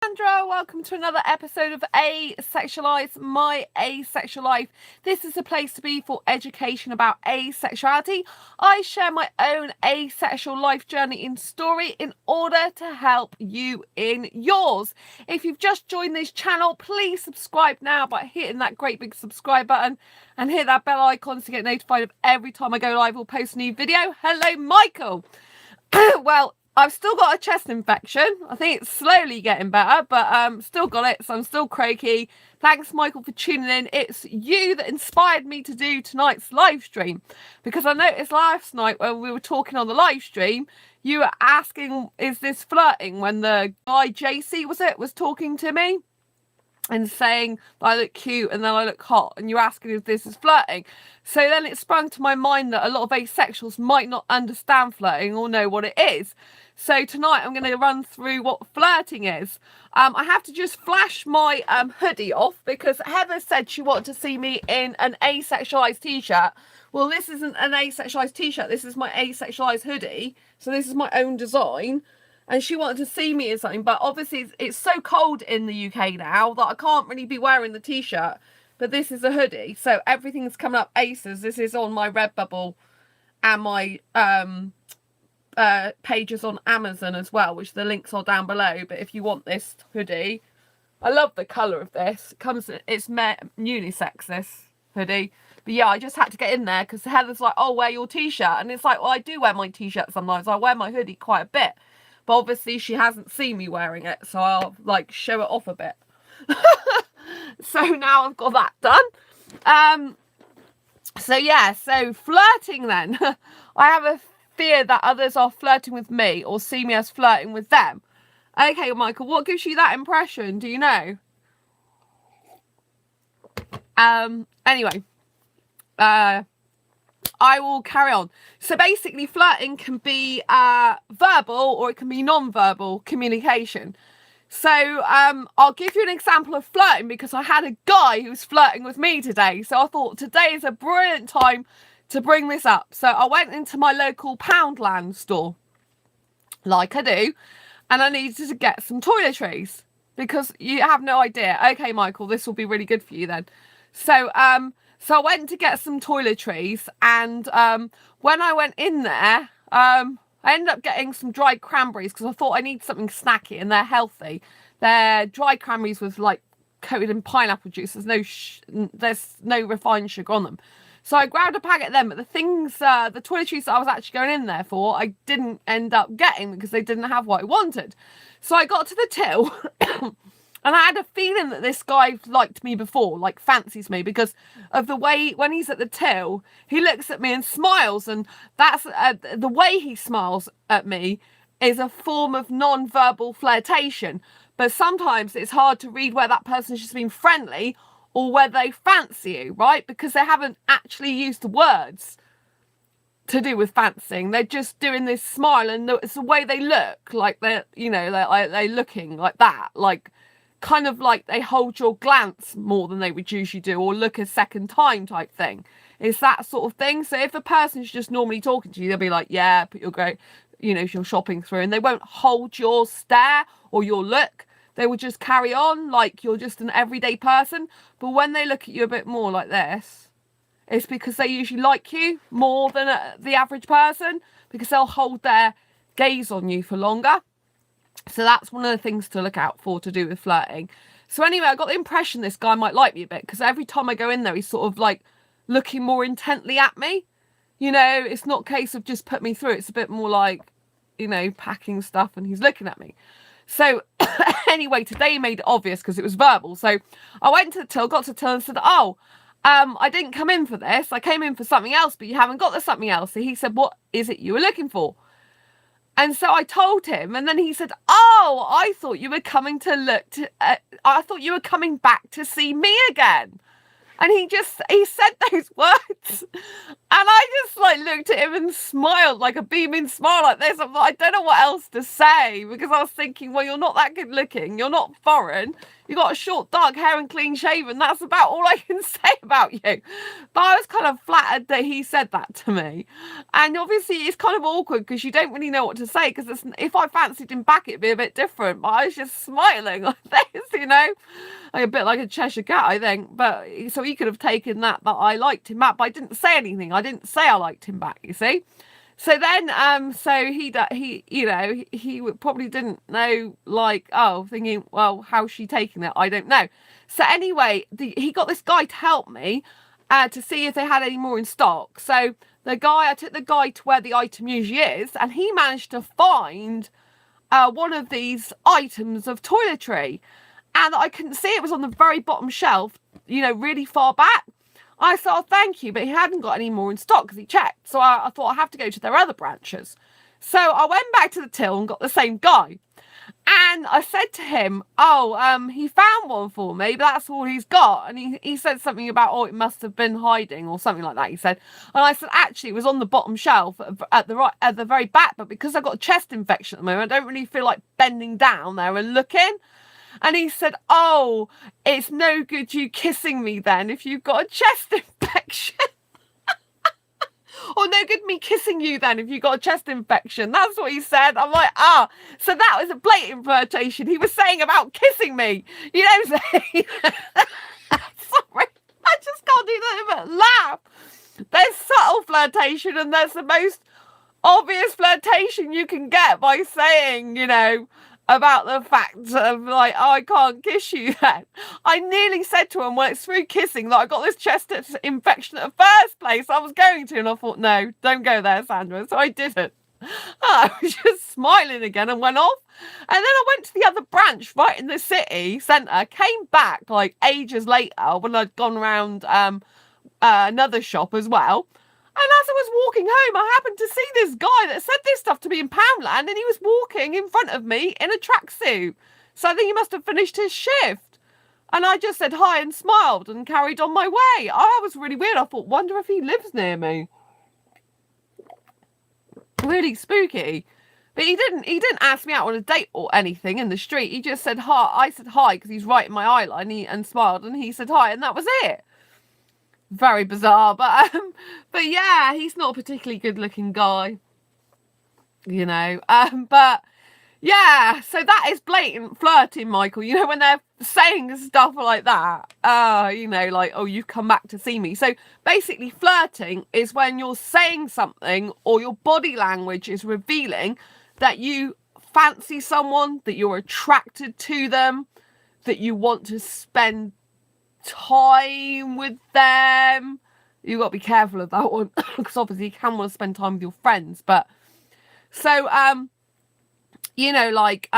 Sandra, welcome to another episode of Asexualized, my asexual life. This is a place to be for education about asexuality. I share my own asexual life journey in story in order to help you in yours. If you've just joined this channel, please subscribe now by hitting that great big subscribe button and hit that bell icon to get notified of every time I go live or post a new video. Hello, Michael. Well, I've still got a chest infection. I think it's slowly getting better, but still got it, so I'm still croaky. Thanks, Michael, for tuning in. It's you that inspired me to do tonight's live stream, because I noticed last night when we were talking on the live stream, you were asking, is this flirting, when the guy, JC, was talking to me and saying that I look cute and then I look hot, and you're asking if this is flirting. So then it sprung to my mind that a lot of asexuals might not understand flirting or know what it is. So tonight I'm going to run through what flirting is. I have to just flash my hoodie off because Heather said she wanted to see me in an asexualized t-shirt. Well, this isn't an asexualized t-shirt, this is my asexualized hoodie. So this is my own design. And she wanted to see me in something, but obviously it's so cold in the UK now that I can't really be wearing the t-shirt. But this is a hoodie, so everything's coming up aces. This is on my Redbubble and my pages on Amazon as well, which the links are down below. But if you want this hoodie, I love the colour of this. It's unisex, this hoodie. But yeah, I just had to get in there because Heather's like, oh, wear your t-shirt. And it's like, well, I do wear my t-shirt sometimes. I wear my hoodie quite a bit. But obviously she hasn't seen me wearing it, so I'll like show it off a bit. So now I've got that done. So yeah, so flirting then. I have a fear that others are flirting with me or see me as flirting with them. Okay, Michael, what gives you that impression? Do you know? Anyway. I will carry on. So basically flirting can be verbal or it can be non-verbal communication. So I'll give you an example of flirting because I had a guy who was flirting with me today. So I thought today is a brilliant time to bring this up. So I went into my local Poundland store, like I do, and I needed to get some toiletries because you have no idea. Okay, Michael, this will be really good for you then. So I went to get some toiletries, and when I went in there, I ended up getting some dried cranberries because I thought I need something snacky, and they're healthy. They're dried cranberries with like coated in pineapple juice. There's no refined sugar on them. So I grabbed a packet of them, but the toiletries that I was actually going in there for, I didn't end up getting because they didn't have what I wanted. So I got to the till. And I had a feeling that this guy liked me before, like fancies me, because of the way when he's at the till, he looks at me and smiles. And that's the way he smiles at me is a form of non-verbal flirtation. But sometimes it's hard to read where that person's just being friendly or where they fancy you, right? Because they haven't actually used the words to do with fancying. They're just doing this smile, and it's the way they look, like they're looking like that, like kind of like they hold your glance more than they would usually do, or look a second time type thing. It's that sort of thing. So if a person's just normally talking to you, they'll be like, yeah, but you're great, if you're shopping through, and they won't hold your stare or your look. They will just carry on like you're just an everyday person. But when they look at you a bit more like this, it's because they usually like you more than the average person, because they'll hold their gaze on you for longer. So that's one of the things to look out for to do with flirting. So anyway, I got the impression this guy might like me a bit, because every time I go in there, he's sort of like looking more intently at me. It's not a case of just put me through. It's a bit more like, packing stuff and he's looking at me. So anyway, today he made it obvious because it was verbal. So I went to the till, got to the till and said, oh, I didn't come in for this. I came in for something else, but you haven't got the something else. So he said, what is it you were looking for? And so I told him, and then he said, oh, I thought you were coming to I thought you were coming back to see me again. And he said those words. And I just like looked at him and smiled like a beaming smile like this. I'm like, I don't know what else to say, because I was thinking, well, you're not that good looking. You're not foreign. You got a short dark hair and clean shaven. That's about all I can say about you. But I was kind of flattered that he said that to me. And obviously it's kind of awkward because you don't really know what to say, because if I fancied him back, it'd be a bit different. But I was just smiling like this, you know, like a bit like a Cheshire cat, I think. But so he could have taken that I liked him back, but I didn't say anything. I didn't say I liked him back, you see. So then, so he, you know, he probably didn't know, like, oh, thinking, well, how's she taking it? I don't know. So anyway, he got this guy to help me to see if they had any more in stock. So I took the guy to where the item usually is, and he managed to find one of these items of toiletry, and I couldn't see it was on the very bottom shelf, you know, really far back. I said, oh, thank you, but he hadn't got any more in stock because he checked. So I thought I have to go to their other branches. So I went back to the till and got the same guy. And I said to him, oh, he found one for me, but that's all he's got. And he said something about, oh, it must have been hiding or something like that, he said. And I said, actually, it was on the bottom shelf at the very back, but because I've got a chest infection at the moment, I don't really feel like bending down there and looking. And he said, oh, it's no good you kissing me then if you've got a chest infection. Or no good me kissing you then if you've got a chest infection. That's what he said. I'm like, so that was a blatant flirtation. He was saying about kissing me. You know what I'm saying? Sorry, I just can't do that but laugh. There's subtle flirtation and there's the most obvious flirtation you can get by saying, you know, about the fact of like, oh, I can't kiss you then. I nearly said to him, well, it's through kissing that I got this chest infection at the first place. I was going to, and I thought, no, don't go there, Sandra. So I didn't. I was just smiling again and went off. And then I went to the other branch right in the city centre, came back like ages later when I'd gone around another shop as well. And as I was walking home, I happened to see this guy that said this stuff to me in Poundland, and he was walking in front of me in a tracksuit. So I think he must have finished his shift. And I just said hi and smiled and carried on my way. I was really weird. I thought, wonder if he lives near me. Really spooky. But he didn't ask me out on a date or anything in the street. He just said hi. I said hi because he's right in my eye line, and smiled, and he said hi, and that was it. Very bizarre, but yeah, he's not a particularly good-looking guy, you know. But yeah, so that is blatant flirting, Michael. You know, when they're saying stuff like that, you know, like, oh, you've come back to see me. So basically, flirting is when you're saying something or your body language is revealing that you fancy someone, that you're attracted to them, that you want to spend time with them. You've got to be careful of that one because obviously you can want to spend time with your friends. But so you know, like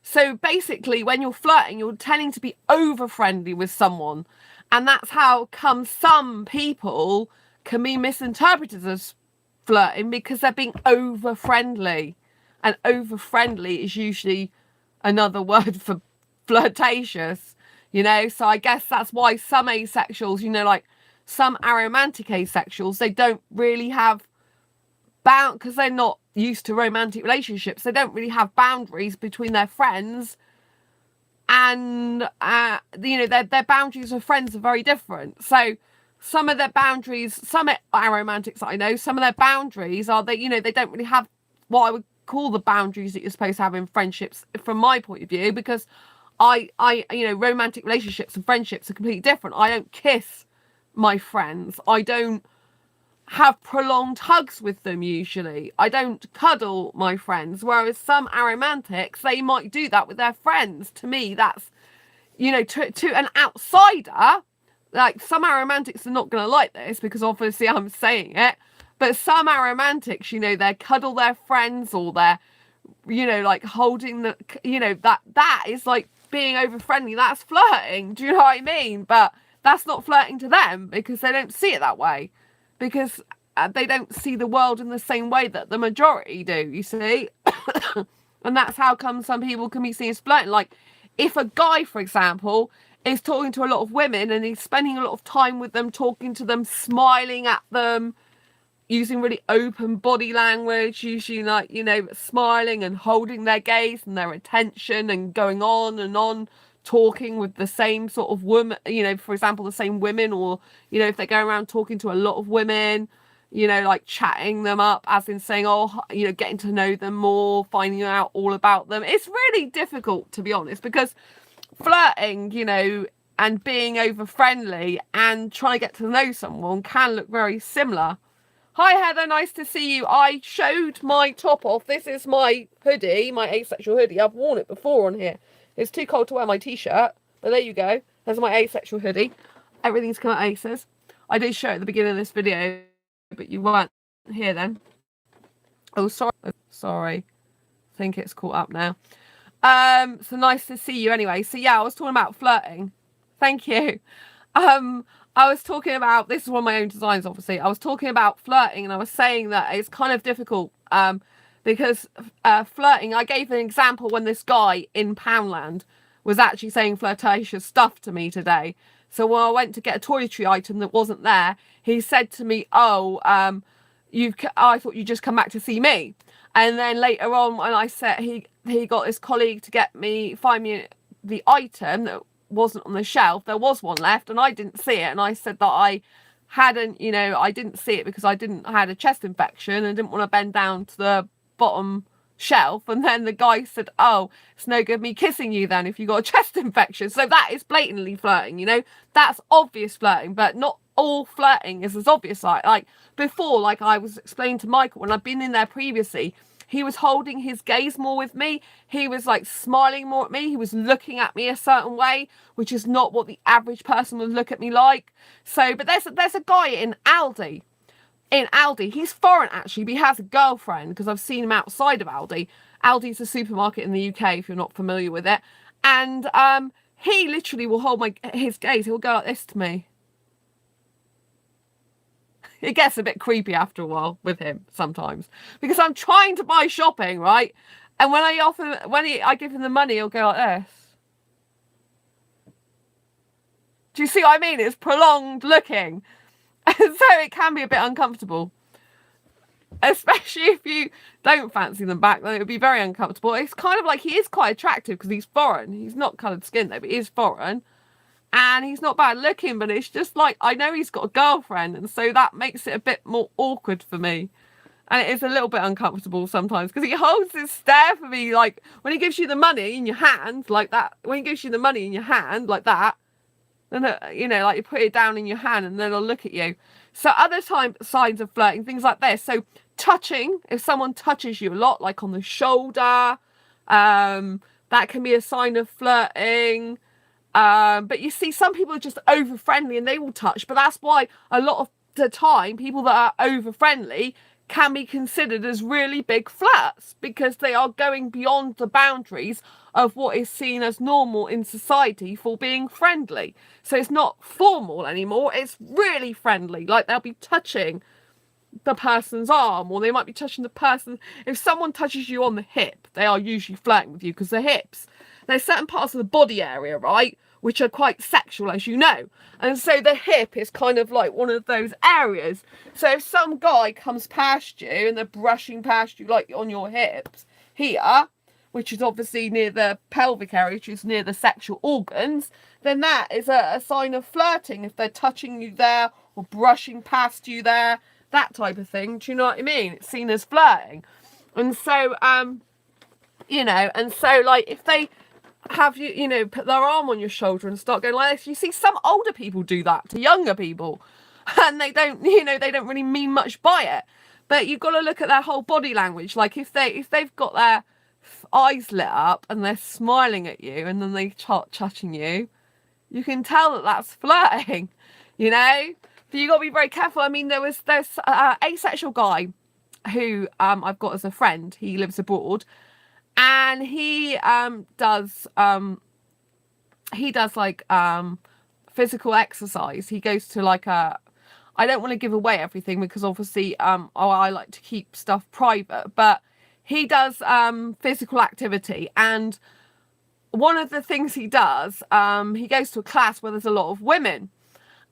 so basically when you're flirting, you're tending to be over friendly with someone, and that's how come some people can be misinterpreted as flirting, because they're being over friendly, and over friendly is usually another word for flirtatious. You know, so I guess that's why some asexuals, you know, like some aromantic asexuals, they don't really have because they're not used to romantic relationships. They don't really have boundaries between their friends, and you know, their boundaries with friends are very different. So some of their boundaries, some aromantics that I know, some of their boundaries are that, you know, they don't really have what I would call the boundaries that you're supposed to have in friendships, from my point of view, because I, you know, romantic relationships and friendships are completely different. I don't kiss my friends. I don't have prolonged hugs with them usually. I don't cuddle my friends. Whereas some aromantics, they might do that with their friends. To me, that's, you know, to an outsider, like some aromantics are not going to like this because obviously I'm saying it. But some aromantics, you know, they cuddle their friends, or they're, you know, like holding the, you know, that is like being over friendly. That's flirting. Do you know what I mean? But that's not flirting to them because they don't see it that way, because they don't see the world in the same way that the majority do, you see. And that's how come some people can be seen as flirting. Like if a guy, for example, is talking to a lot of women, and he's spending a lot of time with them, talking to them, smiling at them, using really open body language, usually like, you know, smiling and holding their gaze and their attention and going on and on, talking with the same sort of woman, you know, for example, the same women, or, you know, if they're going around talking to a lot of women, you know, like chatting them up, as in saying, oh, you know, getting to know them more, finding out all about them. It's really difficult, to be honest, because flirting, you know, and being over friendly and trying to get to know someone can look very similar. Hi Heather, nice to see you. I showed my top off. This is my hoodie, my asexual hoodie. I've worn it before on here. It's too cold to wear my t-shirt, but there you go. There's my asexual hoodie. Everything's come at aces. I did show it at the beginning of this video, but you weren't here then. Oh, sorry. Sorry. I think it's caught up now. So nice to see you anyway. So yeah, I was talking about flirting. Thank you. I was talking about, this is one of my own designs, obviously. I was talking about flirting, and I was saying that it's kind of difficult because flirting, I gave an example when this guy in Poundland was actually saying flirtatious stuff to me today. So when I went to get a toiletry item that wasn't there, he said to me, oh, I thought you'd just come back to see me. And then later on, when I said he got his colleague to find me the item that wasn't on the shelf, there was one left and I didn't see it, and I said that I hadn't, you know, I didn't see it because I had a chest infection and didn't want to bend down to the bottom shelf. And then the guy said, oh, it's no good me kissing you then if you got a chest infection. So that is blatantly flirting, you know, that's obvious flirting, but not all flirting is as obvious. Like before, like I was explaining to Michael when I've been in there previously, he was holding his gaze more with me. He was like smiling more at me. He was looking at me a certain way, which is not what the average person would look at me like. So, but there's a guy in Aldi. He's foreign actually, but he has a girlfriend because I've seen him outside of Aldi. Aldi's a supermarket in the UK if you're not familiar with it. And he literally will hold his gaze. He'll go like this to me. It gets a bit creepy after a while with him sometimes because I'm trying to buy shopping, right? And when I give him the money, he'll go like this. Do you see what I mean? It's prolonged looking. And so it can be a bit uncomfortable. Especially if you don't fancy them back, then it would be very uncomfortable. It's kind of like he is quite attractive because he's foreign. He's not coloured skin though, but he is foreign. And he's not bad looking, but it's just like, I know he's got a girlfriend, and so that makes it a bit more awkward for me. And it is a little bit uncomfortable sometimes, because he holds his stare for me, like, when he gives you the money in your hand, like that, when he gives you the money in your hand, like that, then, you know, like you put it down in your hand, and then he'll look at you. So other signs of flirting, things like this. So touching, if someone touches you a lot, like on the shoulder, that can be a sign of flirting. But you see, some people are just over friendly and they will touch, but that's why a lot of the time people that are over friendly can be considered as really big flirts, because they are going beyond the boundaries of what is seen as normal in society for being friendly. So it's not formal anymore, it's really friendly. Like they'll be touching the person's arm, or they might be touching the person. If someone touches you on the hip, they are usually flirting with you, because the hips, there's certain parts of the body area, right, which are quite sexual, as you know. And so the hip is kind of like one of those areas. So if some guy comes past you and they're brushing past you like on your hips here, which is obviously near the pelvic area, which is near the sexual organs, then that is a sign of flirting. If they're touching you there or brushing past you there, that type of thing. Do you know what I mean? It's seen as flirting. And so, you know, and so like if they have you, you know, put their arm on your shoulder and start going like this. You see some older people do that to younger people, and they don't, you know, they don't really mean much by it. But you've got to look at their whole body language. Like if they've got their eyes lit up and they're smiling at you, and then they start touching you, you can tell that that's flirting, you know. But you got to be very careful. I mean, there's asexual guy who I've got as a friend. He lives abroad. And he does like physical exercise. He goes to like I don't want to give away everything because obviously I like to keep stuff private, but he does physical activity, and one of the things he does, he goes to a class where there's a lot of women,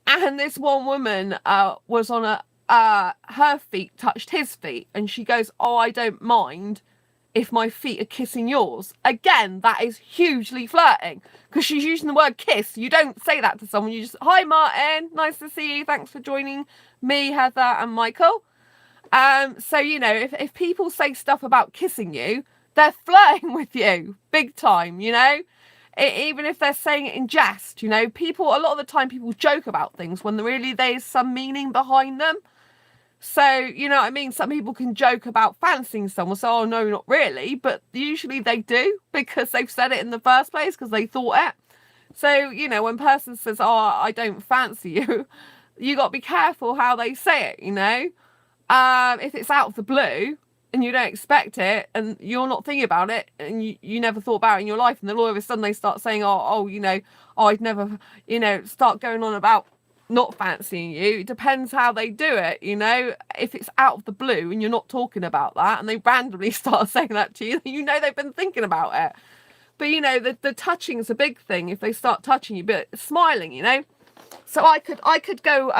and this one woman was on her feet touched his feet, and she goes, "Oh, I don't mind if my feet are kissing yours." Again, that is hugely flirting, because she's using the word kiss. You don't say that to someone. You just, "Hi Martin, nice to see you, thanks for joining me, Heather and Michael." So, you know, if people say stuff about kissing you, they're flirting with you big time, you know. Even if they're saying it in jest, you know, people, a lot of the time people joke about things when really there's some meaning behind them. So, you know what I mean? Some people can joke about fancying someone, so, "Oh, no, not really," but usually they do, because they've said it in the first place, because they thought it. So, you know, when a person says, "Oh, I don't fancy you," you got to be careful how they say it, you know. If it's out of the blue and you don't expect it and you're not thinking about it and you never thought about it in your life, and then all of a sudden they start saying, oh, you know, "Oh, I'd never," you know, start going on about not fancying you. It depends how they do it, you know. If it's out of the blue and you're not talking about that and they randomly start saying that to you, you know they've been thinking about it. But, you know, the touching is a big thing. If they start touching you, but smiling, you know. So I could go,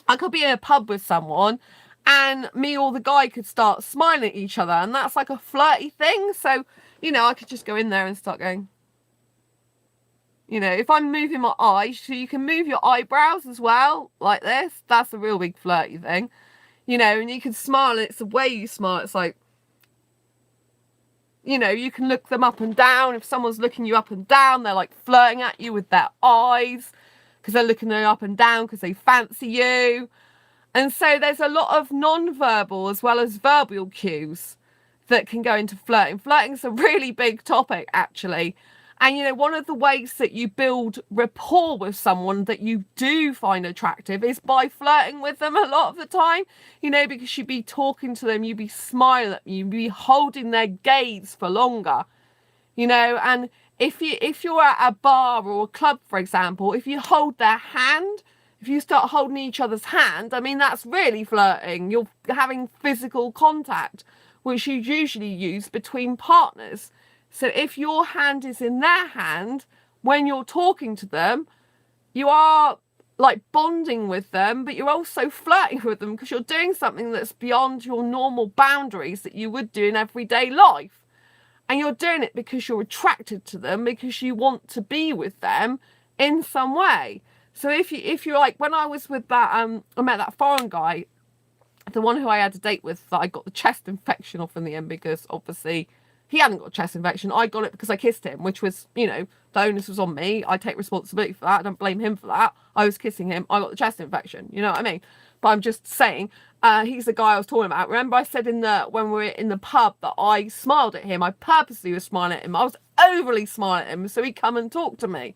I could be in a pub with someone and me or the guy could start smiling at each other, and that's like a flirty thing. So, you know, I could just go in there and start going, you know, if I'm moving my eyes, so you can move your eyebrows as well, like this. That's a real big flirty thing, you know. And you can smile, and it's the way you smile. It's like, you know, you can look them up and down. If someone's looking you up and down, they're like flirting at you with their eyes, because they're looking them up and down because they fancy you. And so there's a lot of non-verbal as well as verbal cues that can go into flirting. Flirting's a really big topic, actually. And, you know, one of the ways that you build rapport with someone that you do find attractive is by flirting with them a lot of the time, you know, because you'd be talking to them, you'd be smiling at them, you'd be holding their gaze for longer, you know. And if you're at a bar or a club, for example, if you hold their hand, if you start holding each other's hand, I mean, that's really flirting. You're having physical contact, which you usually use between partners. So if your hand is in their hand, when you're talking to them, you are like bonding with them, but you're also flirting with them, because you're doing something that's beyond your normal boundaries that you would do in everyday life. And you're doing it because you're attracted to them, because you want to be with them in some way. So if you're like, when I was with that, I met that foreign guy, the one who I had a date with, that I got the chest infection off in the end, because obviously he hadn't got a chest infection. I got it because I kissed him, which was, you know, the onus was on me. I take responsibility for that. I don't blame him for that. I was kissing him. I got the chest infection. You know what I mean? But I'm just saying, he's the guy I was talking about. Remember I said when we were in the pub that I smiled at him. I purposely was smiling at him. I was overly smiling at him so he'd come and talk to me.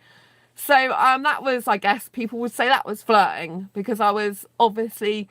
So that was, I guess people would say that was flirting, because I was obviously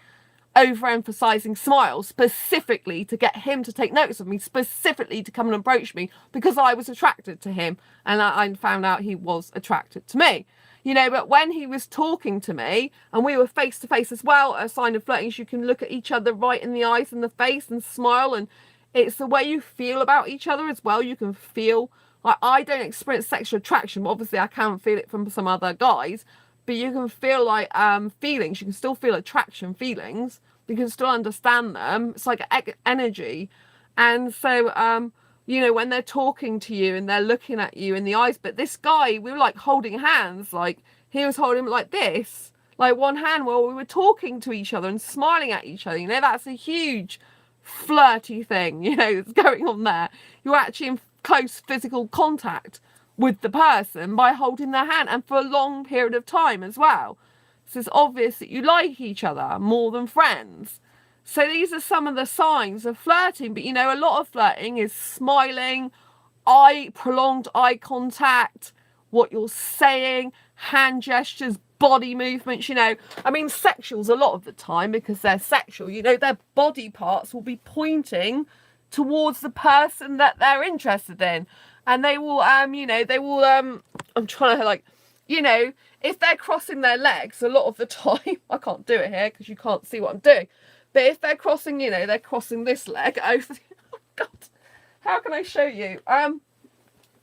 overemphasizing smiles specifically to get him to take notice of me, specifically to come and approach me, because I was attracted to him, and I found out he was attracted to me. You know, but when he was talking to me and we were face to face as well, a sign of flirting is you can look at each other right in the eyes and the face and smile, and it's the way you feel about each other as well. You can feel, like, I don't experience sexual attraction, but obviously I can feel it from some other guys, but you can feel like feelings. You can still feel attraction feelings. You can still understand them. It's like energy. And so, you know, when they're talking to you and they're looking at you in the eyes, but this guy, we were like holding hands, like he was holding like this, like one hand, while we were talking to each other and smiling at each other. You know, that's a huge flirty thing, you know, that's going on there. You're actually in close physical contact with the person by holding their hand, and for a long period of time as well. So it's obvious that you like each other more than friends. So these are some of the signs of flirting. But, you know, a lot of flirting is smiling, prolonged eye contact, what you're saying, hand gestures, body movements, you know. I mean, sexuals, a lot of the time, because they're sexual, you know, their body parts will be pointing towards the person that they're interested in. And they will, you know, I'm trying to, like, you know, if they're crossing their legs a lot of the time, I can't do it here because you can't see what I'm doing. But if they're crossing, you know, they're crossing this leg over, oh God, how can I show you?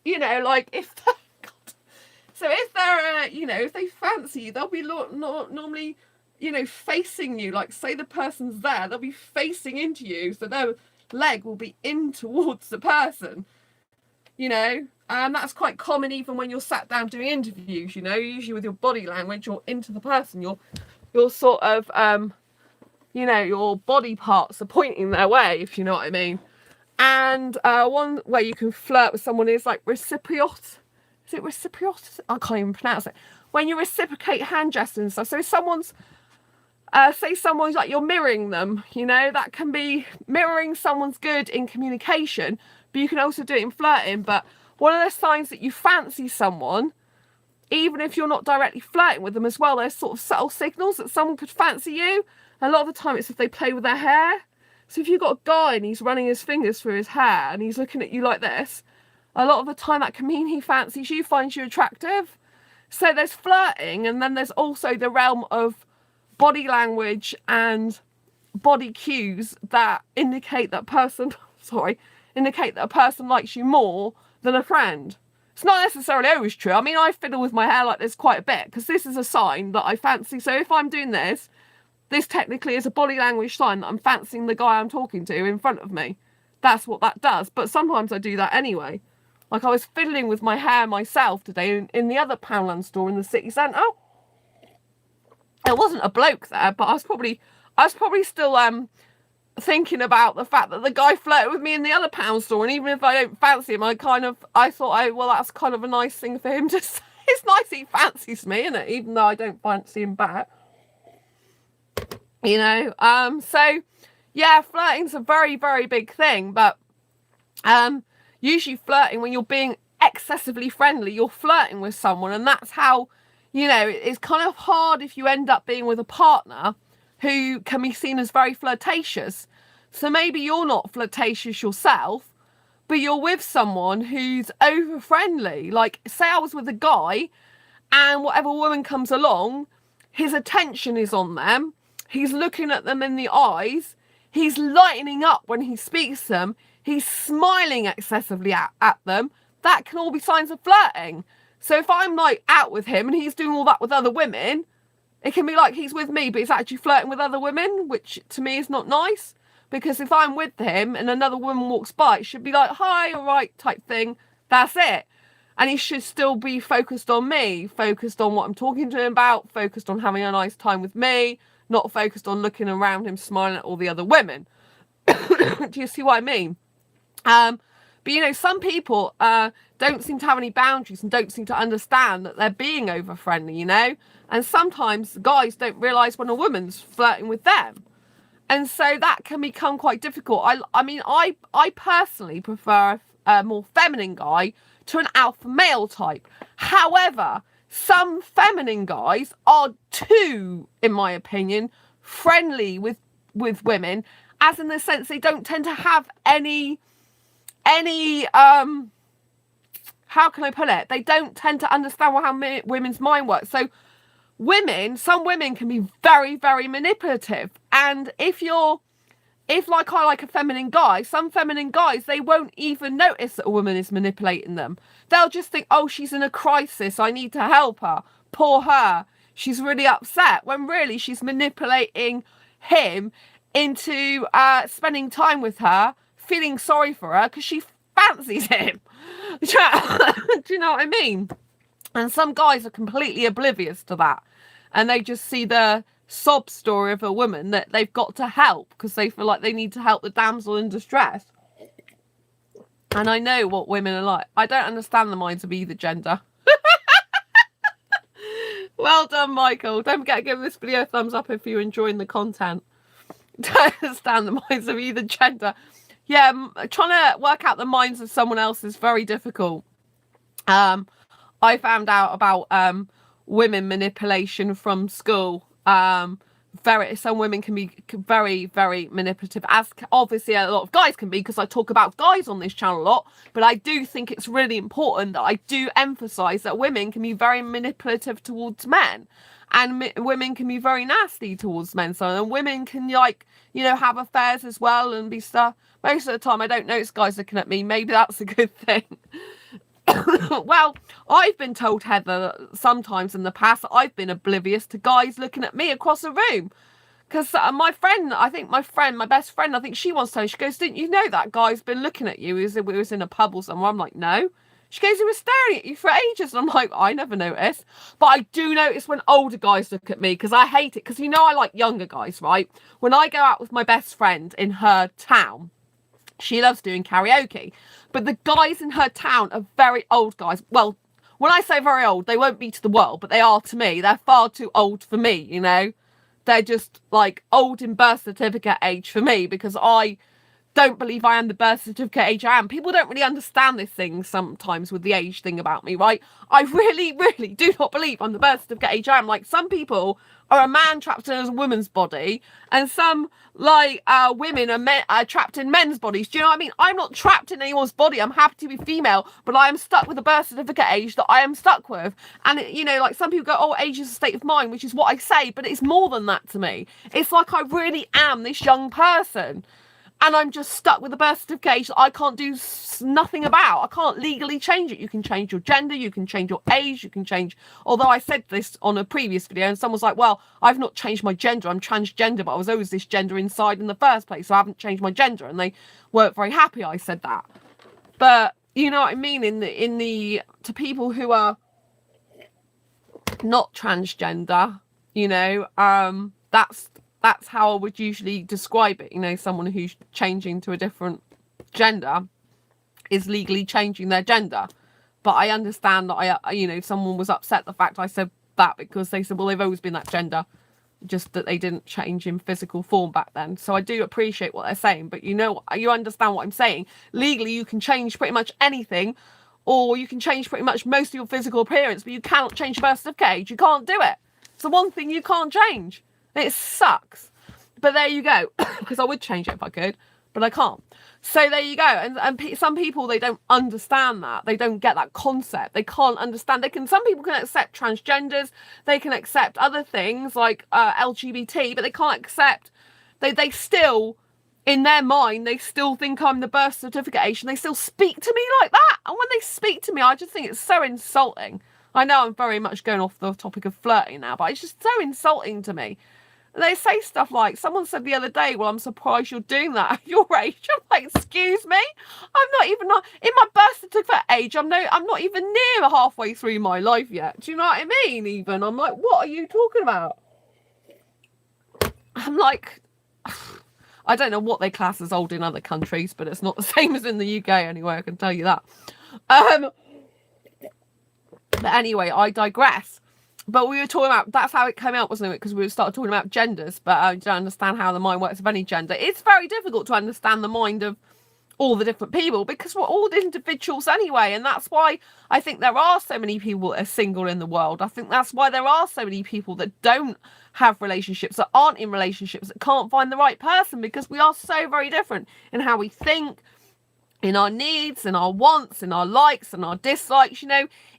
you know, like if so if they're you know, if they fancy you, they'll be normally, you know, facing you. Like say the person's there, they'll be facing into you, so their leg will be in towards the person, you know. And that's quite common even when you're sat down doing interviews, you know. Usually with your body language, you're into the person, you're sort of you know, your body parts are pointing their way, if you know what I mean. And one way you can flirt with someone is like reciprocate. Is it reciprocate? I can't even pronounce it. When you reciprocate hand gestures and stuff. So someone's, say someone's like, you're mirroring them, you know, that can be mirroring someone's good in communication, but you can also do it in flirting. But one of the signs that you fancy someone, even if you're not directly flirting with them as well, there's sort of subtle signals that someone could fancy you. A lot of the time it's if they play with their hair. So if you've got a guy and he's running his fingers through his hair and he's looking at you like this, a lot of the time that can mean he fancies you, finds you attractive. So there's flirting, and then there's also the realm of body language and body cues that indicate that a person likes you more than a friend. It's not necessarily always true. I mean, I fiddle with my hair like this quite a bit because this is a sign that I fancy. So if I'm doing this, this technically is a body language sign that I'm fancying the guy I'm talking to in front of me. That's what that does. But sometimes I do that anyway. Like I was fiddling with my hair myself today in the other Poundland store in the city centre. There wasn't a bloke there, but I was probably still thinking about the fact that the guy flirted with me in the other pound store, and even if I don't fancy him, I thought, well, that's kind of a nice thing for him to say. It's nice he fancies me, isn't it? Even though I don't fancy him back. You know, so yeah, flirting's a very, very big thing, but usually flirting, when you're being excessively friendly, you're flirting with someone, and that's how, you know, it's kind of hard if you end up being with a partner who can be seen as very flirtatious. So maybe you're not flirtatious yourself, but you're with someone who's over friendly. Like say I was with a guy and whatever woman comes along, his attention is on them. He's looking at them in the eyes. He's lightening up when he speaks to them. He's smiling excessively at them. That can all be signs of flirting. So if I'm like out with him and he's doing all that with other women, it can be like he's with me, but he's actually flirting with other women, which to me is not nice. Because if I'm with him and another woman walks by, it should be like, hi, all right, type thing. That's it. And he should still be focused on me, focused on what I'm talking to him about, focused on having a nice time with me, not focused on looking around him, smiling at all the other women. Do you see what I mean? But, you know, some people don't seem to have any boundaries and don't seem to understand that they're being over-friendly, you know? And sometimes guys don't realise when a woman's flirting with them. And so that can become quite difficult. I mean, I personally prefer a more feminine guy to an alpha male type. However, some feminine guys are too, in my opinion, friendly with women, as in the sense they don't tend to have any how can I put it? They don't tend to understand how women's mind works. So some women can be very, very manipulative. And if like I like a feminine guy, some feminine guys, they won't even notice that a woman is manipulating them. They'll just think, oh, she's in a crisis, I need to help her. Poor her. She's really upset. When really she's manipulating him into spending time with her, feeling sorry for her because she fancies him. Do you know what I mean? And some guys are completely oblivious to that. And they just see the sob story of a woman that they've got to help because they feel like they need to help the damsel in distress. And I know what women are like. I don't understand the minds of either gender. Well done, Michael. Don't forget to give this video a thumbs up if you're enjoying the content. Don't understand the minds of either gender. Yeah, trying to work out the minds of someone else is very difficult. I found out about women manipulation from school. Some women can be very, very manipulative, as obviously a lot of guys can be, because I talk about guys on this channel a lot. But I do think it's really important that I do emphasize that women can be very manipulative towards men, and women can be very nasty towards men. So, and women can, like, you know, have affairs as well and be stuff. Most of the time I don't notice guys looking at me. Maybe that's a good thing. Well, I've been told, Heather, sometimes in the past that I've been oblivious to guys looking at me across a room. Because my best friend, I think she once told me, she goes, didn't you know that guy's been looking at you? We was in a pub or somewhere. I'm like, no. She goes, he was staring at you for ages. And I'm like, I never noticed. But I do notice when older guys look at me, because I hate it. Because I like younger guys, right? When I go out with my best friend in her town, she loves doing karaoke. But the guys in her town are very old guys. Well, when I say very old, they won't be to the world, but they are to me. They're far too old for me, They're just like old in birth certificate age for me, because I don't believe I am the birth certificate age I am. People don't really understand this thing sometimes with the age thing about me, right? I really, really do not believe I'm the birth certificate age I am. Like, some people are a man trapped in a woman's body, and some women are trapped in men's bodies. Do you know what I mean? I'm not trapped in anyone's body. I'm happy to be female, but I am stuck with the birth certificate age that I am stuck with. And like, some people go, oh, age is a state of mind, which is what I say, but it's more than that to me. It's like I really am this young person, and I'm just stuck with the birth certificate that I can't do nothing about. I can't legally change it. You can change your gender, you can change your age, you can change... Although I said this on a previous video, and someone was like, well, I've not changed my gender, I'm transgender, but I was always this gender inside in the first place, so I haven't changed my gender. And they weren't very happy I said that. But you know what I mean? To people who are not transgender, that's how I would usually describe it. Someone who's changing to a different gender is legally changing their gender. But I understand that someone was upset the fact I said that, because they said, well, they've always been that gender, just that they didn't change in physical form back then. So I do appreciate what they're saying, but you understand what I'm saying. Legally, you can change pretty much anything, or you can change pretty much most of your physical appearance, but you cannot change your birth certificate age. You can't do it. It's the one thing you can't change. It sucks. But there you go. Because I would change it if I could, but I can't. So there you go. And some people, they don't understand that. They don't get that concept. They can't understand. Some people can accept transgenders. They can accept other things like LGBT, but they can't accept... They still, in their mind, they still think I'm the birth certificate age, and they still speak to me like that. And when they speak to me, I just think it's so insulting. I know I'm very much going off the topic of flirting now, but it's just so insulting to me. They say stuff like, someone said the other day, well, I'm surprised you're doing that at your age. I'm like, excuse me? I'm not even in my birth certificate age. I'm not even near halfway through my life yet. Do you know what I mean? Even I'm like, what are you talking about? I'm like, I don't know what they class as old in other countries, but it's not the same as in the UK anyway, I can tell you that. But anyway, I digress. But we were talking about, that's how it came out, wasn't it? Because we started talking about genders, but I don't understand how the mind works of any gender. It's very difficult to understand the mind of all the different people, because we're all individuals anyway. And that's why I think there are so many people that are single in the world. I think that's why there are so many people that don't have relationships, that aren't in relationships, that can't find the right person, because we are so very different in how we think, in our needs, in our wants, in our likes and our dislikes.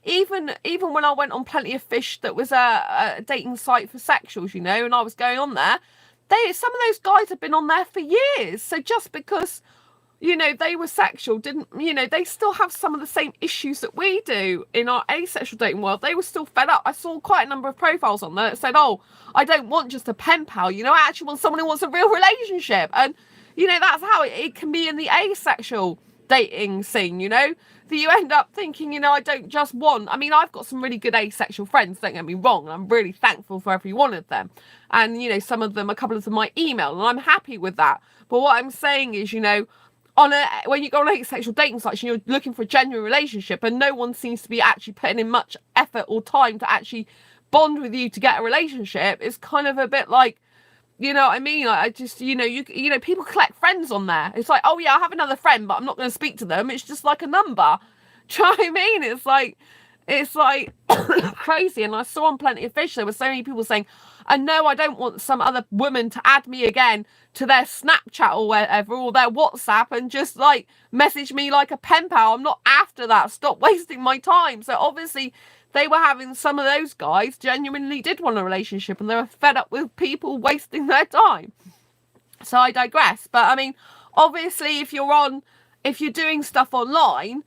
Even when I went on Plenty of Fish, that was a dating site for sexuals, and I was going on there, some of those guys have been on there for years. So just because they were sexual didn't, they still have some of the same issues that we do in our asexual dating world. They were still fed up. I saw quite a number of profiles on there that said, oh, I don't want just a pen pal, I actually want someone who wants a real relationship. And that's how it can be in the asexual dating scene, that you end up thinking, I don't just want... I mean, I've got some really good asexual friends, don't get me wrong, and I'm really thankful for every one of them. And, a couple of them I email, and I'm happy with that. But what I'm saying is, when you go on asexual dating sites, you're looking for a genuine relationship, and no one seems to be actually putting in much effort or time to actually bond with you to get a relationship. It's kind of a bit like... You know what I mean? Like, I just, people collect friends on there. It's like, oh yeah, I have another friend, but I'm not going to speak to them. It's just like a number. Do you know what I mean? It's like crazy. And I saw on Plenty of Fish, there were so many people saying, and no, I don't want some other woman to add me again to their Snapchat or whatever, or their WhatsApp, and just like message me like a pen pal. I'm not after that. Stop wasting my time. So obviously, they were having, some of those guys genuinely did want a relationship, and they were fed up with people wasting their time. So I digress. But I mean, obviously, if you're doing stuff online,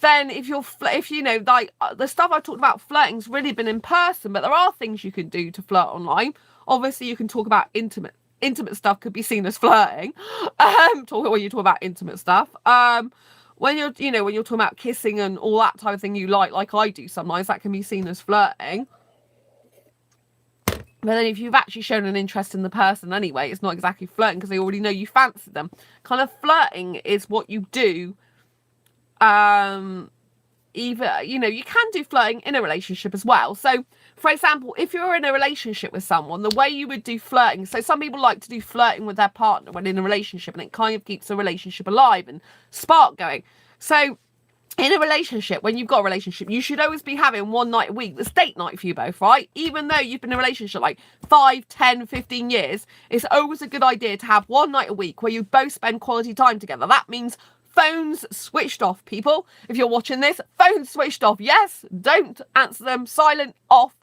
then if you know, like the stuff I talked about flirting's really been in person, but there are things you can do to flirt online. Obviously, you can talk about intimate stuff could be seen as flirting. When you talk about intimate stuff. When you're talking about kissing and all that type of thing you like I do sometimes, that can be seen as flirting. But then if you've actually shown an interest in the person anyway, it's not exactly flirting because they already know you fancy them. Kind of flirting is what you do. Either, you can do flirting in a relationship as well. So, for example, if you're in a relationship with someone, the way you would do flirting, so some people like to do flirting with their partner when in a relationship, and it kind of keeps the relationship alive and spark going. So, in a relationship, when you've got a relationship, you should always be having one night a week that's date night for you both, right? Even though you've been in a relationship like 5, 10, 15 years, it's always a good idea to have one night a week where you both spend quality time together. That means phones switched off, people. If you're watching this, phones switched off. Yes, don't answer them. Silent, off.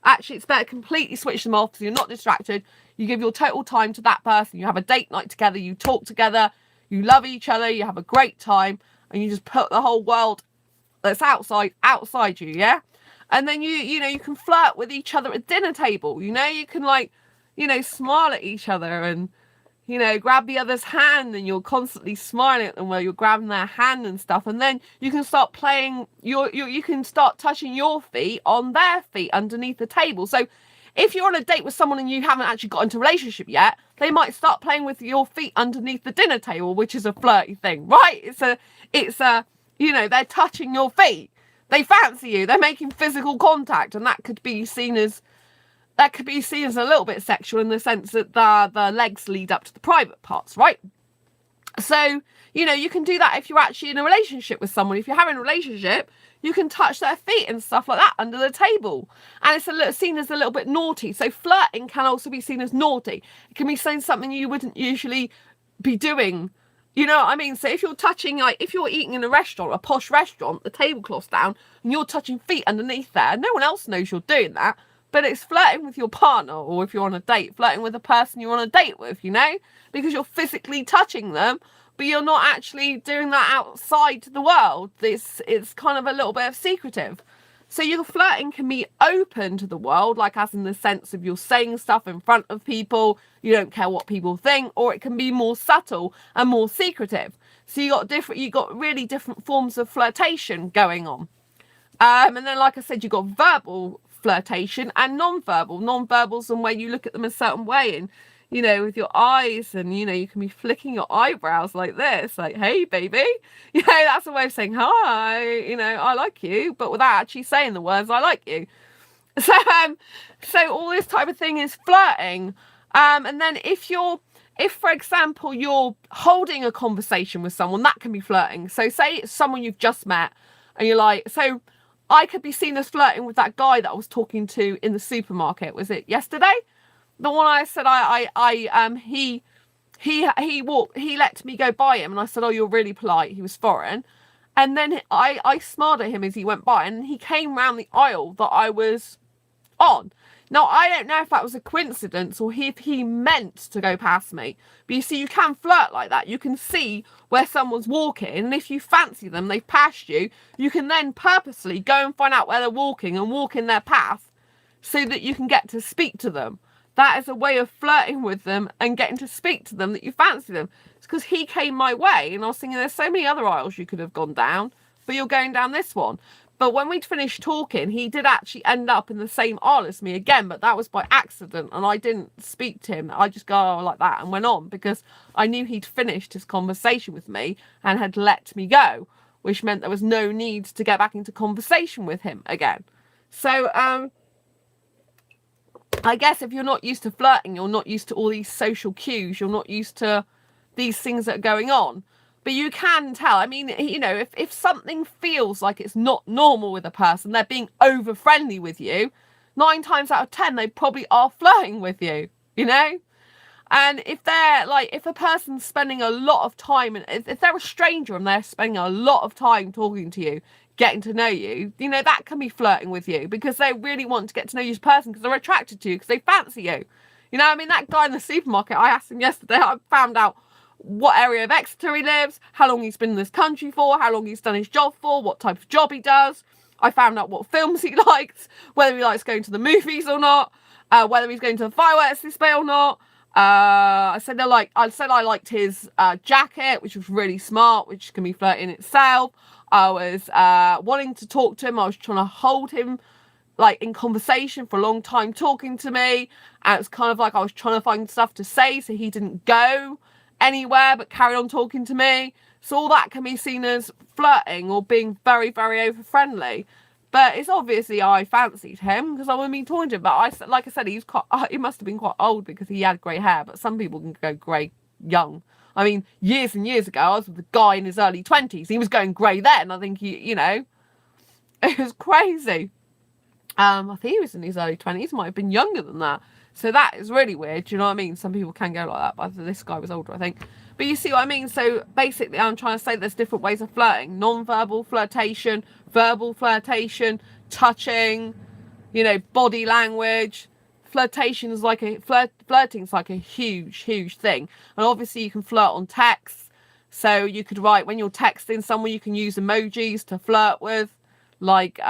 Actually, it's better completely switch them off so you're not distracted. You give your total time to that person. You have a date night together. You talk together. You love each other. You have a great time. And you just put the whole world that's outside you, yeah? And then you can flirt with each other at dinner table. You can smile at each other and grab the other's hand, and you're constantly smiling at them while you're grabbing their hand and stuff. And then you can start playing you can start touching your feet on their feet underneath the table. So if you're on a date with someone and you haven't actually got into a relationship yet, they might start playing with your feet underneath the dinner table, which is a flirty thing, right? It's they're touching your feet. They fancy you. They're making physical contact, and that could be seen as a little bit sexual in the sense that the legs lead up to the private parts, right? So, you can do that if you're actually in a relationship with someone. If you're having a relationship, you can touch their feet and stuff like that under the table. And it's seen as a little bit naughty. So flirting can also be seen as naughty. It can be saying something you wouldn't usually be doing. You know what I mean? So if you're touching, like, if you're eating in a restaurant, a posh restaurant, the tablecloth's down, and you're touching feet underneath there, no one else knows you're doing that. But it's flirting with your partner, or if you're on a date, flirting with the person you're on a date with, because you're physically touching them, but you're not actually doing that outside to the world. It's kind of a little bit of secretive. So your flirting can be open to the world, like as in the sense of you're saying stuff in front of people, you don't care what people think, or it can be more subtle and more secretive. So you got really different forms of flirtation going on. And then, like I said, you got verbal flirtation and non-verbal. Non-verbal's the way you look at them a certain way, and with your eyes, and you can be flicking your eyebrows like this, like, hey baby, that's a way of saying hi, I like you, but without actually saying the words I like you. So all this type of thing is flirting. And then if for example you're holding a conversation with someone, that can be flirting. So say it's someone you've just met, and you're like, so I could be seen as flirting with that guy that I was talking to in the supermarket. Was it yesterday? The one I said he let me go by him, and I said, oh, you're really polite. He was foreign. And then I smiled at him as he went by, and he came round the aisle that I was on. Now, I don't know if that was a coincidence or if he meant to go past me. But you see, you can flirt like that. You can see where someone's walking, and if you fancy them, they've passed you, you can then purposely go and find out where they're walking and walk in their path so that you can get to speak to them. That is a way of flirting with them and getting to speak to them, that you fancy them. It's because he came my way, and I was thinking there's so many other aisles you could have gone down, but you're going down this one. But when we'd finished talking, he did actually end up in the same aisle as me again, but that was by accident, and I didn't speak to him. I just go like that and went on, because I knew he'd finished his conversation with me and had let me go, which meant there was no need to get back into conversation with him again. So, I guess if you're not used to flirting, you're not used to all these social cues, you're not used to these things that are going on. But you can tell. I mean, if something feels like it's not normal with a person, they're being over friendly with you, 9 times out of 10, they probably are flirting with you, And if a person's spending a lot of time, and if they're a stranger and they're spending a lot of time talking to you, getting to know you, that can be flirting with you, because they really want to get to know you as a person, because they're attracted to you, because they fancy you. That guy in the supermarket, I asked him yesterday, I found out what area of Exeter he lives, how long he's been in this country for, how long he's done his job for, what type of job he does. I found out what films he likes, whether he likes going to the movies or not, whether he's going to the fireworks display or not. I said I liked his jacket, which was really smart, which can be flirty in itself. I was wanting to talk to him. I was trying to hold him like in conversation for a long time, talking to me, and it's kind of like I was trying to find stuff to say so he didn't go anywhere but carry on talking to me. So all that can be seen as flirting or being very, very over friendly. But it's obviously I fancied him because I wouldn't be talking to him. But like I said, he must have been quite old because he had grey hair. But some people can go grey young. I mean, years and years ago, I was with a guy in his early 20s. He was going grey then. I think it was crazy. I think he was in his early 20s. Might have been younger than that. So that is really weird. Do you know what I mean? Some people can go like that. But this guy was older, I think. But you see what I mean? So basically, I'm trying to say there's different ways of flirting. Non-verbal flirtation, verbal flirtation, touching, body language. Flirting is like a huge, huge thing. And obviously you can flirt on text. So you could write, when you're texting someone, you can use emojis to flirt with. Like,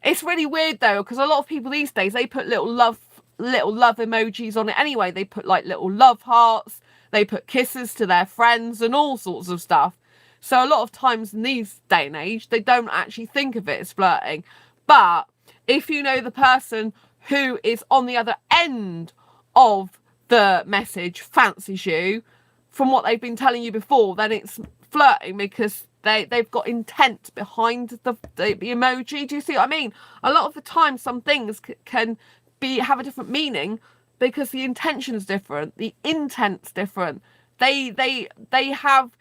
it's really weird though, because a lot of people these days, they put little love emojis on it anyway. They put like little love hearts. They put kisses to their friends and all sorts of stuff. So a lot of times in these day and age, they don't actually think of it as flirting. But if you know the person who is on the other end of the message fancies you, from what they've been telling you before, then it's flirting because they've got intent behind the emoji. Do you see what I mean? A lot of the time, some things can have a different meaning because the intention's different, the intent's different. They have,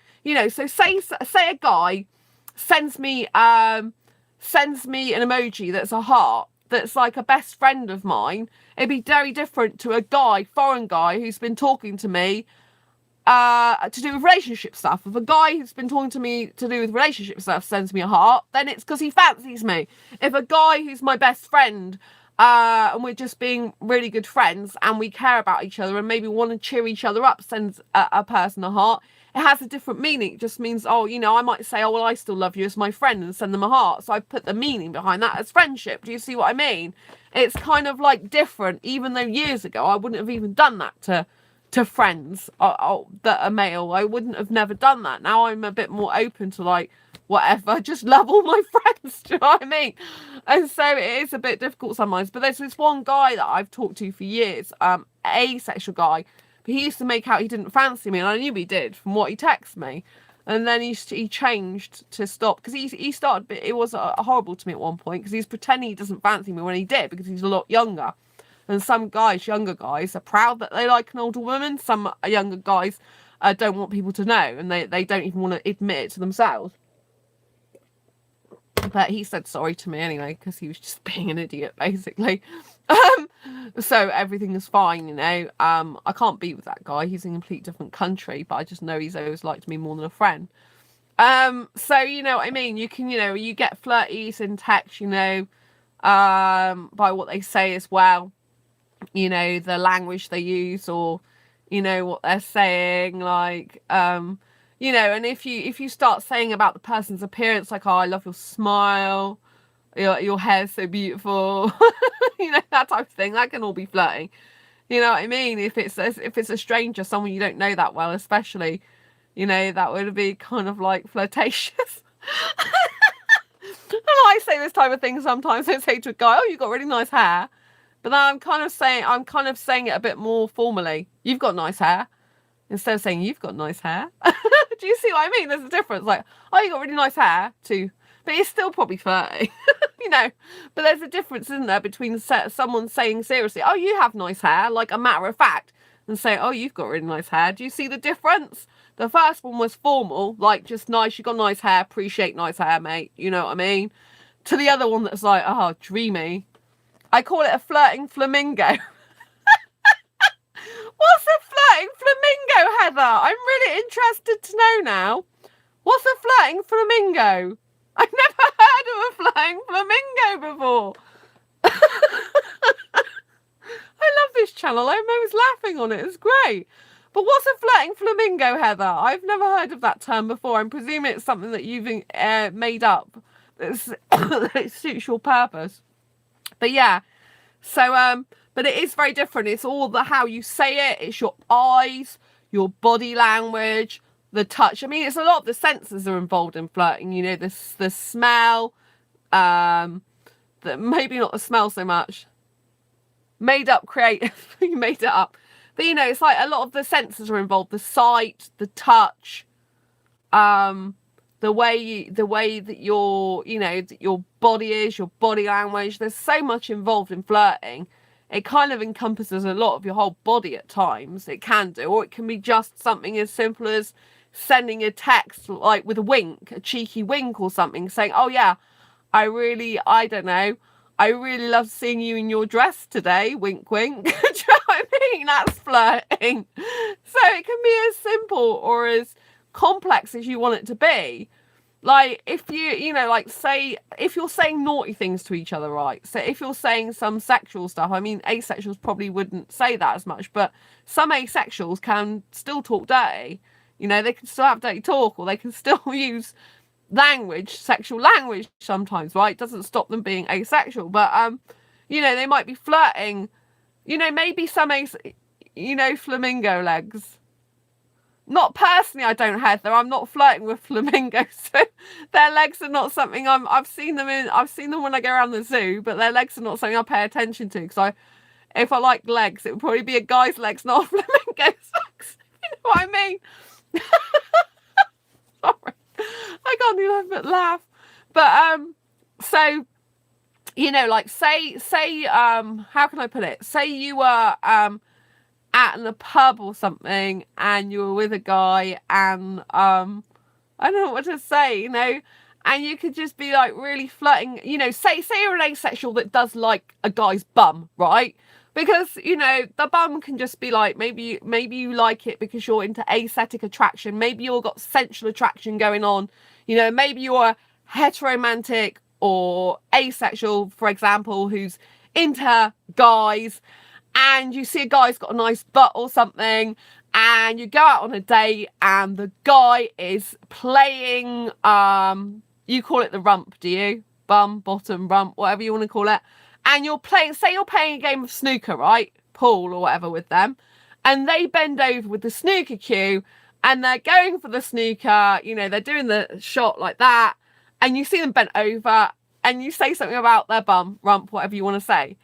so say a guy sends me an emoji that's a heart, that's like a best friend of mine. It'd be very different to a foreign guy who's been talking to me to do with relationship stuff. If a guy who's been talking to me to do with relationship stuff sends me a heart, then it's because he fancies me. If a guy who's my best friend and we're just being really good friends and we care about each other and maybe want to cheer each other up sends a person a heart, it has a different meaning. It just means, I might say, well, I still love you as my friend and send them a heart. So I put the meaning behind that as friendship. Do you see what I mean? It's kind of like different, even though years ago I wouldn't have even done that to friends that are male. I wouldn't have never done that. Now I'm a bit more open to like, whatever, just love all my friends. Do you know what I mean? And so it is a bit difficult sometimes. But there's this one guy that I've talked to for years, asexual guy. But he used to make out he didn't fancy me, and I knew he did from what he texted me. And then he changed to stop because he started. It was horrible to me at one point because he's pretending he doesn't fancy me when he did because he's a lot younger. And some guys, younger guys, are proud that they like an older woman. Some younger guys don't want people to know, and they don't even want to admit it to themselves. But he said sorry to me anyway because he was just being an idiot, basically. So everything is fine, I can't be with that guy. He's in a complete different country, but I just know he's always liked me more than a friend. So you know what I mean? You can, you get flirties in text, by what they say as well. The language they use or, what they're saying, like, and if you start saying about the person's appearance, like, oh, I love your smile, your hair's so beautiful, that type of thing, that can all be flirting. You know what I mean? If it's a stranger, someone you don't know that well, especially, that would be kind of like flirtatious. And I say this type of thing sometimes. I say to a guy, oh, you've got really nice hair. But then I'm kind of saying it a bit more formally. You've got nice hair. Instead of saying you've got nice hair. Do you see what I mean? There's a difference. Like, oh, you got really nice hair too. But it's still probably flirty. But there's a difference, isn't there, between someone saying seriously, oh, you have nice hair, like a matter of fact, and saying, oh, you've got really nice hair. Do you see the difference? The first one was formal, like just nice, you got nice hair, appreciate nice hair, mate. You know what I mean? To the other one that's like, oh, dreamy. I call it a flirting flamingo. What's a flirting flamingo, Heather? I'm really interested to know now. What's a flirting flamingo? I've never heard of a flirting flamingo before. I love this channel. I'm always laughing on it. It's great. But what's a flirting flamingo, Heather? I've never heard of that term before. I'm presuming it's something that you've made up that suits your purpose. But yeah, so but it is very different. It's all the how you say it. It's your eyes, your body language, the touch. I mean, it's a lot of the senses are involved in flirting. You know, the smell, maybe not the smell so much. Made up, creative. You made it up. But you know, it's like a lot of the senses are involved. The sight, the touch, the way that your body is, your body language. There's so much involved in flirting. It kind of encompasses a lot of your whole body at times. It can do, or it can be just something as simple as sending a text like with a wink, a cheeky wink or something, saying, "Oh yeah, I don't know. I really love seeing you in your dress today, wink, wink." Do you know what I mean? That's flirting. So it can be as simple or as complex as you want it to be. Like, if say, if you're saying naughty things to each other, right? So if you're saying some sexual stuff, I mean, asexuals probably wouldn't say that as much, but some asexuals can still talk dirty. You know, they can still have dirty talk, or they can still use sexual language sometimes, right? It doesn't stop them being asexual, but they might be flirting, maybe some flamingo legs. Not personally, I don't, Heather. I'm not flirting with flamingos, so their legs are not something I've seen them when I go around the zoo, but their legs are not something I pay attention to, because if I like legs, it would probably be a guy's legs, not a flamingo's legs. You know what I mean? Sorry. I can't do that but laugh. But so like say how can I put it? Say you were at a pub or something, and you were with a guy, and I don't know what to say, and you could just be like really flirting, say you're an asexual that does like a guy's bum, right? Because the bum can just be like, maybe you like it because you're into aesthetic attraction, maybe you've got sensual attraction going on, maybe you're heteromantic or asexual, for example, who's into guys, and you see a guy's got a nice butt or something, and you go out on a date, and the guy is playing, you call it the rump, do you? Bum, bottom, rump, whatever you want to call it. And you're playing a game of snooker, right? Pool or whatever with them. And they bend over with the snooker cue, and they're going for the snooker, they're doing the shot like that. And you see them bent over, and you say something about their bum, rump, whatever you want to say.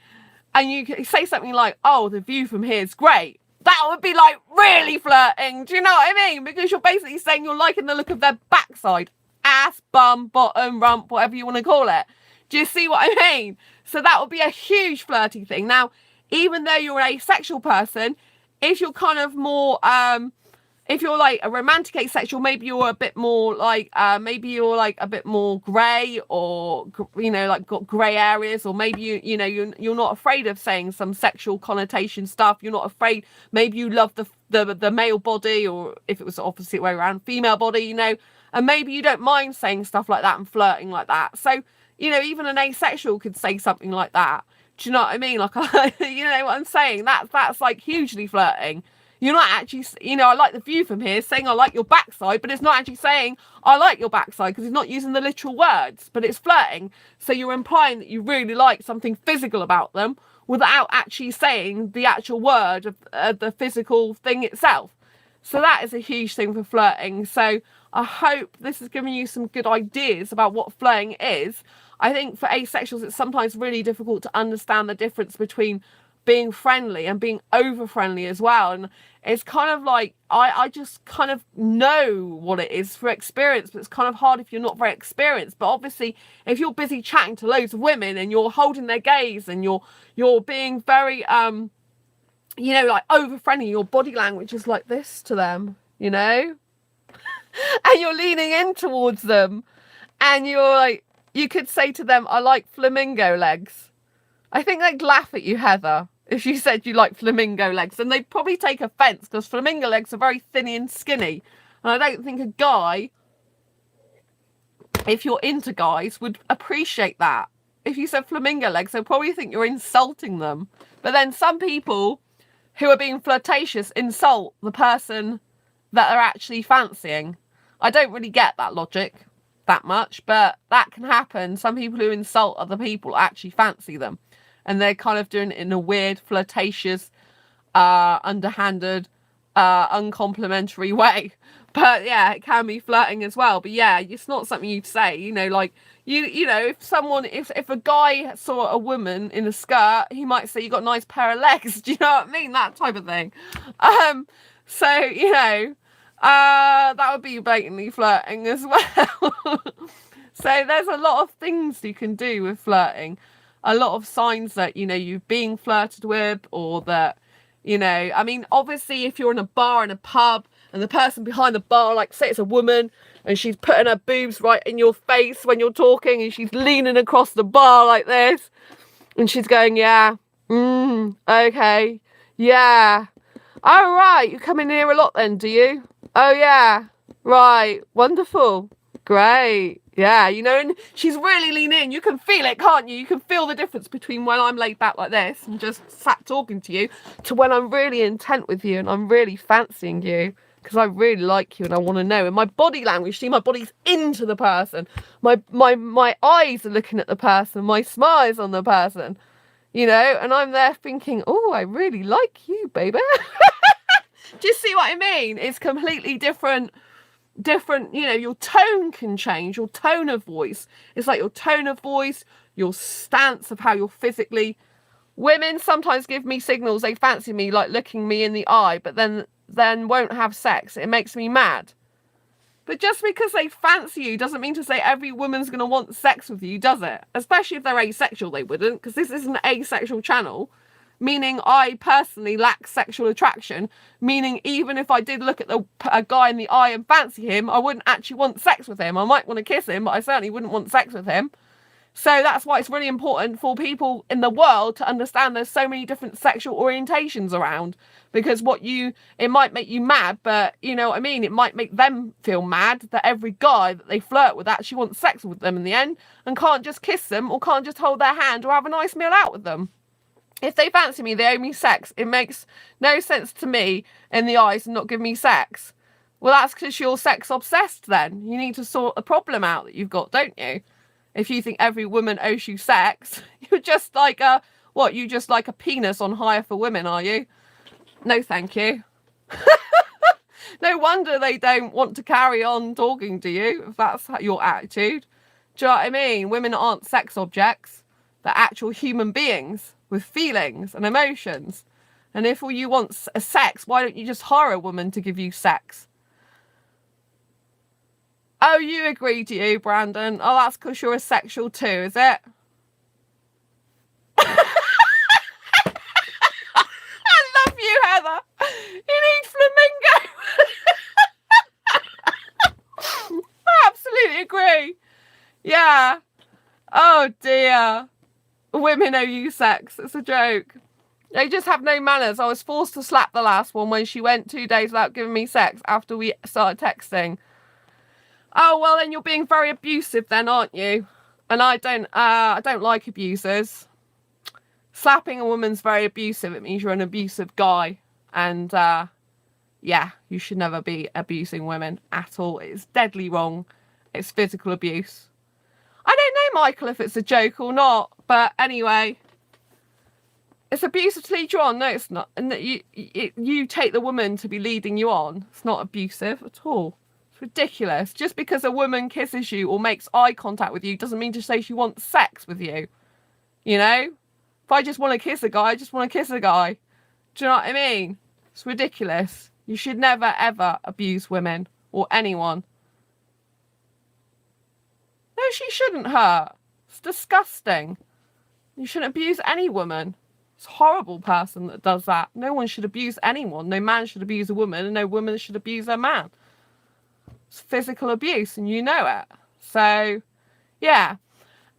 And you say something like, "Oh, the view from here is great." That would be like really flirting. Do you know what I mean? Because you're basically saying you're liking the look of their backside. Ass, bum, bottom, rump, whatever you want to call it. Do you see what I mean? So that would be a huge flirty thing. Now, even though you're an asexual person, if you're kind of more, if you're like a romantic asexual, maybe you're a bit more like, a bit more grey, or, like got grey areas, or maybe you're not afraid of saying some sexual connotation stuff. You're not afraid. Maybe you love the male body, or if it was the opposite way around, female body, and maybe you don't mind saying stuff like that and flirting like that. So, even an asexual could say something like that. Do you know what I mean? Like, you know what I'm saying? That's like hugely flirting. You're not actually, I like the view from here, saying I like your backside, but it's not actually saying I like your backside, because it's not using the literal words, but it's flirting. So you're implying that you really like something physical about them without actually saying the actual word of the physical thing itself. So that is a huge thing for flirting. So I hope this has given you some good ideas about what flirting is. I think for asexuals, it's sometimes really difficult to understand the difference between being friendly and being over friendly as well. And it's kind of like, I just kind of know what it is for experience, but it's kind of hard if you're not very experienced. But obviously, if you're busy chatting to loads of women, and you're holding their gaze, and you're being very, like over friendly, your body language is like this to them, and you're leaning in towards them, and you're like, you could say to them, "I like flamingo legs." I think they'd laugh at you, Heather, if you said you like flamingo legs, and they'd probably take offence, because flamingo legs are very thin and skinny, and I don't think a guy, if you're into guys, would appreciate that. If you said flamingo legs, they'll probably think you're insulting them. But then some people who are being flirtatious insult the person that they're actually fancying. I don't really get that logic that much, but that can happen. Some people who insult other people actually fancy them, and they're kind of doing it in a weird, flirtatious, underhanded, uncomplimentary way. But yeah, it can be flirting as well. But yeah, it's not something you'd say, you know, like you know, if a guy saw a woman in a skirt, he might say, you got a nice pair of legs. Do you know what I mean? That type of thing. So, you know, that would be blatantly flirting as well. So there's a lot of things you can do with flirting. A lot of signs that, you know, you're being flirted with, or that, you know, I mean, obviously if you're in a bar, in a pub, and the person behind the bar, like say it's a woman, and she's putting her boobs right in your face when you're talking, and she's leaning across the bar like this, and she's going, yeah, okay, yeah, all right, you come in here a lot then, do you? Oh yeah, right, wonderful, great, yeah, you know, and she's really leaning in. You can feel it, can't you? You can feel the difference between when I'm laid back like this and just sat talking to you, to when I'm really intent with you and I'm really fancying you, because I really like you and I want to know. And my body language, see, my body's into the person. My eyes are looking at the person. My smile's on the person, you know, and I'm there thinking, oh, I really like you, baby. Do you see what I mean? It's completely different, you know, your tone can change, your tone of voice. It's like your tone of voice, your stance of how you're physically. Women sometimes give me signals they fancy me, like looking me in the eye, but then won't have sex. It makes me mad. But just because they fancy you doesn't mean to say every woman's going to want sex with you, does it? Especially if they're asexual, they wouldn't, because this is an asexual channel. Meaning I personally lack sexual attraction, meaning even if I did look at a guy in the eye and fancy him, I wouldn't actually want sex with him. I might want to kiss him, but I certainly wouldn't want sex with him. So that's why it's really important for people in the world to understand there's so many different sexual orientations around, because it might make you mad, but you know what I mean? It might make them feel mad that every guy that they flirt with actually wants sex with them in the end, and can't just kiss them or can't just hold their hand or have a nice meal out with them. If they fancy me, they owe me sex. It makes no sense to me in the eyes and not give me sex. Well, that's because you're sex obsessed then. You need to sort the problem out that you've got, don't you? If you think every woman owes you sex, you're just like you just like a penis on hire for women, are you? No, thank you. No wonder they don't want to carry on talking to you, if that's your attitude. Do you know what I mean? Women aren't sex objects. They're actual human beings with feelings and emotions. And if all you want is sex, why don't you just hire a woman to give you sex? Oh, you agree, do you, Brandon? Oh, that's because you're asexual too, is it? I love you, Heather. You need flamingo. I absolutely agree. Yeah. Oh, dear. Women owe you sex. It's a joke. They just have no manners. I was forced to slap the last one when she went 2 days without giving me sex after we started texting. Oh, well, then you're being very abusive then, aren't you? And I don't like abusers. Slapping a woman's very abusive. It means you're an abusive guy. And, yeah, you should never be abusing women at all. It's deadly wrong. It's physical abuse. I don't know, Michael, if it's a joke or not. But anyway, it's abusive to lead you on. No, it's not. And that you take the woman to be leading you on. It's not abusive at all. Ridiculous. Just because a woman kisses you or makes eye contact with you doesn't mean to say she wants sex with you. You know? If I just want to kiss a guy, I just want to kiss a guy. Do you know what I mean? It's ridiculous. You should never, ever abuse women or anyone. No, she shouldn't hurt. It's disgusting. You shouldn't abuse any woman. It's a horrible person that does that. No one should abuse anyone. No man should abuse a woman, and no woman should abuse a man. It's physical abuse, and you know it. So, yeah.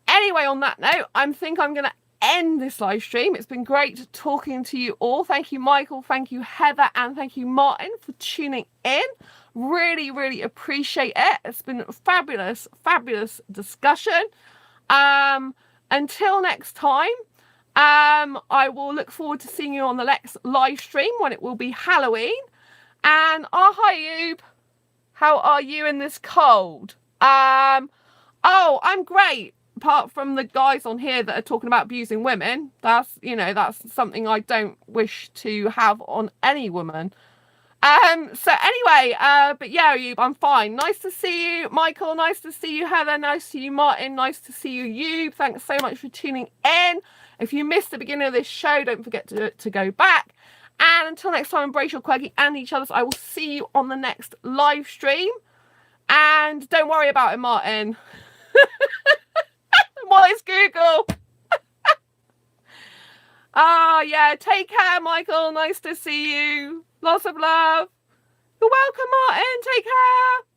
Anyway, on that note, I think I'm going to end this live stream. It's been great talking to you all. Thank you, Michael. Thank you, Heather. And thank you, Martin, for tuning in. Really, really appreciate it. It's been a fabulous, fabulous discussion. Until next time, I will look forward to seeing you on the next live stream when it will be Halloween. And hi, Ayub. How are you in this cold? Oh, I'm great. Apart from the guys on here that are talking about abusing women, that's something I don't wish to have on any woman. So anyway, but yeah, I'm fine. Nice to see you, Michael. Nice to see you, Heather. Nice to see you, Martin. Nice to see you. Thanks so much for tuning in. If you missed the beginning of this show, don't forget to go back. And until next time, embrace your quirky and each other's. I will see you on the next live stream. And don't worry about it, Martin. What is Google? Yeah, take care, Michael. Nice to see you. Lots of love. You're welcome, Martin. Take care.